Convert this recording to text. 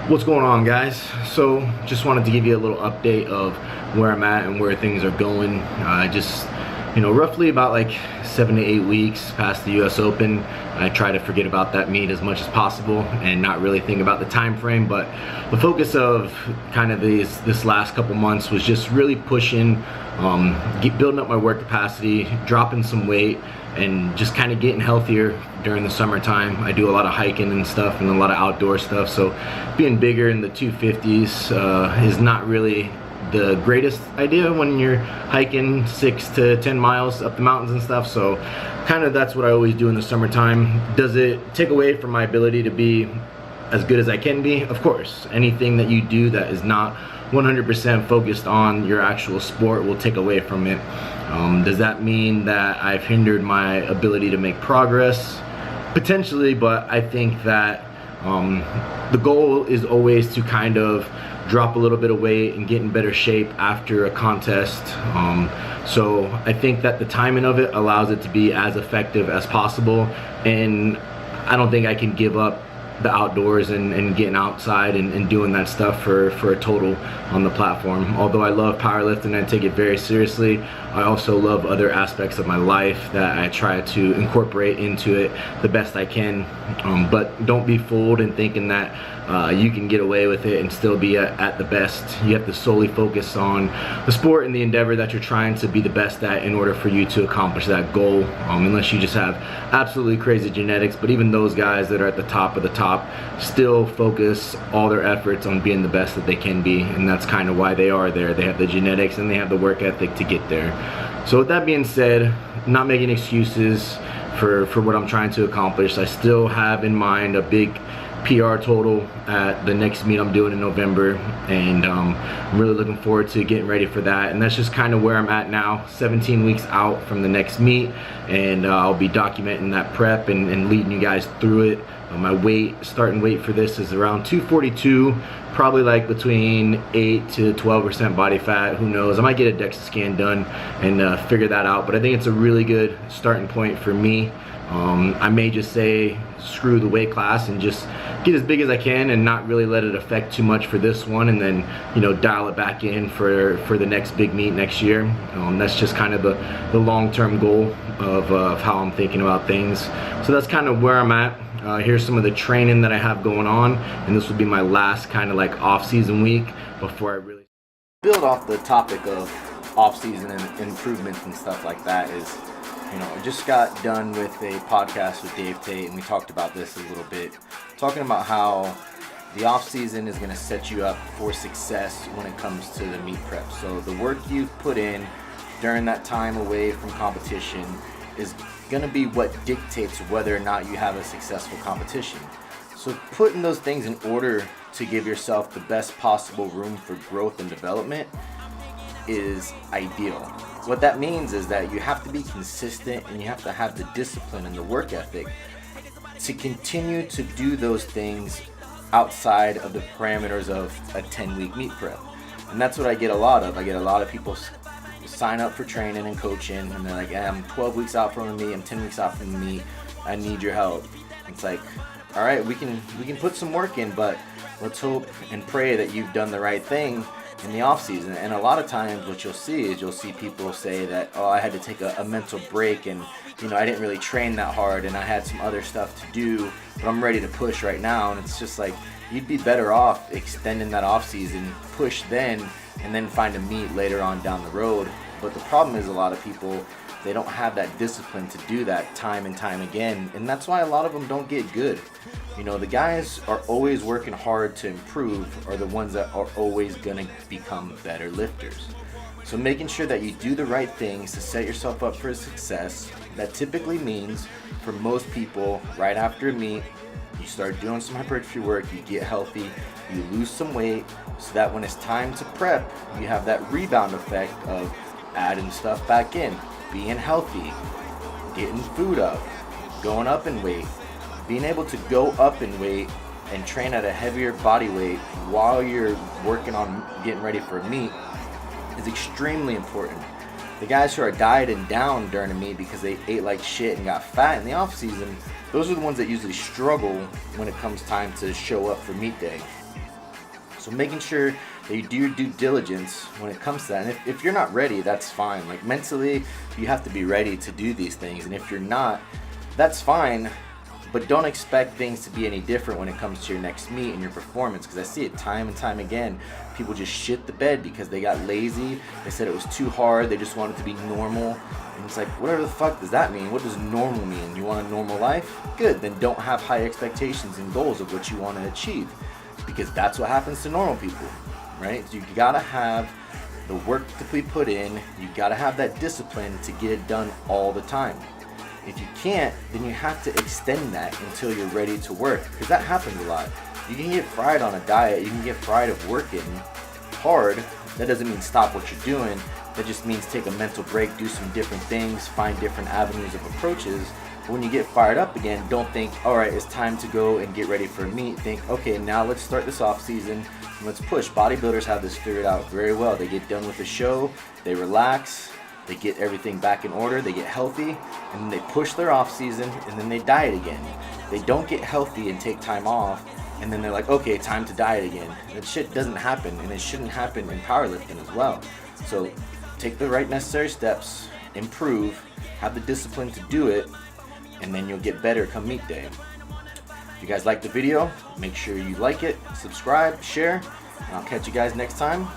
What's going on, guys? So just wanted to give you a little update of where I'm at and where things are going. Roughly about like 7 to 8 weeks past the US Open. I try to forget about that meet as much as possible and not really think about the time frame, but the focus of kind of this last couple months was just really pushing, building up my work capacity, dropping some weight, and just kind of getting healthier during the summertime. I do a lot of hiking and stuff and a lot of outdoor stuff, so being bigger in the 250s is not really the greatest idea when you're hiking 6 to 10 miles up the mountains and stuff. So kind of that's what I always do in the summertime. Does it take away from my ability to be as good as I can be? Of course. Anything that you do that is not 100% focused on your actual sport will take away from it. Does that mean that I've hindered my ability to make progress? Potentially, but I think that the goal is always to kind of drop a little bit of weight and get in better shape after a contest. So I think that the timing of it allows it to be as effective as possible, and I don't think I can give up the outdoors and getting outside and doing that stuff for a total on the platform. Although I love powerlifting and I take it very seriously, I also love other aspects of my life that I try to incorporate into it the best I can. But don't be fooled in thinking that you can get away with it and still be at the best. You have to solely focus on the sport and the endeavor that you're trying to be the best at in order for you to accomplish that goal, unless you just have absolutely crazy genetics. But even those guys that are at the top of the top still focus all their efforts on being the best that they can be, and that's kind of why they are there. They have the genetics and they have the work ethic to get there. So with that being said, not making excuses for what I'm trying to accomplish. I still have in mind a big PR total at the next meet I'm doing in November, and I'm really looking forward to getting ready for that. And that's just kind of where I'm at now, 17 weeks out from the next meet, and I'll be documenting that prep and leading you guys through it. My starting weight for this is around 242, probably like between 8 to 12% body fat. Who knows? I might get a DEXA scan done and figure that out, but I think it's a really good starting point for me. I may just say screw the weight class and just get as big as I can and not really let it affect too much for this one, and then dial it back in for the next big meet next year. That's just kind of the long-term goal of how I'm thinking about things. So that's kind of where I'm at. Here's some of the training that I have going on, and this will be my last kind of like off-season week before I really build off the topic of off-season and improvements and stuff like that. I just got done with a podcast with Dave Tate, and we talked about this a little bit, talking about how the off-season is going to set you up for success when it comes to the meet prep. So the work you've put in during that time away from competition is going to be what dictates whether or not you have a successful competition. So putting those things in order to give yourself the best possible room for growth and development is ideal. What that means is that you have to be consistent and you have to have the discipline and the work ethic to continue to do those things outside of the parameters of a 10-week meet prep. And that's what I get a lot of. I get a lot of people sign up for training and coaching, and they're like, I'm 12 weeks out from the meet, I'm 10 weeks out from the meet, I need your help. It's like, all right, we can put some work in, but let's hope and pray that you've done the right thing in the off season. And a lot of times what you'll see people say that, oh, I had to take a mental break, and I didn't really train that hard, and I had some other stuff to do, but I'm ready to push right now. And it's just like, you'd be better off extending that off season, push then, and then find a meet later on down the road. But the problem is a lot of people, they don't have that discipline to do that time and time again, and that's why a lot of them don't get good. The guys are always working hard to improve are the ones that are always going to become better lifters. So making sure that you do the right things to set yourself up for success, that typically means for most people right after a meet, you start doing some hypertrophy work, you get healthy, you lose some weight, so that when it's time to prep, you have that rebound effect of adding stuff back in, being healthy, getting food up, going up in weight. Being able to go up in weight and train at a heavier body weight while you're working on getting ready for a meet is extremely important. The guys who are dieting down during a meet because they ate like shit and got fat in the off season, those are the ones that usually struggle when it comes time to show up for meet day. So making sure that you do your due diligence when it comes to that. And if you're not ready, that's fine. Like mentally, you have to be ready to do these things. And if you're not, that's fine. But don't expect things to be any different when it comes to your next meet and your performance, because I see it time and time again. People just shit the bed because they got lazy. They said it was too hard. They just wanted to be normal. And it's like, whatever the fuck does that mean? What does normal mean? You want a normal life? Good. Then don't have high expectations and goals of what you want to achieve, because that's what happens to normal people, right? So you gotta have the work to be put in. You gotta have that discipline to get it done all the time. If you can't, then you have to extend that until you're ready to work, because that happens a lot. You can get fried on a diet, you can get fried of working hard. That doesn't mean stop what you're doing. That just means take a mental break, do some different things, find different avenues of approaches. But when you get fired up again, don't think, all right, it's time to go and get ready for a meet. Think, okay, now let's start this off season. Let's push. Bodybuilders have this figured out very well. They get done with the show, they relax, they get everything back in order, they get healthy, and then they push their off season, and then they diet again. They don't get healthy and take time off, and then they're like, okay, time to diet again. That shit doesn't happen, and it shouldn't happen in powerlifting as well. So take the right necessary steps, improve, have the discipline to do it, and then you'll get better come meet day. If you guys like the video, make sure you like it, subscribe, share, and I'll catch you guys next time.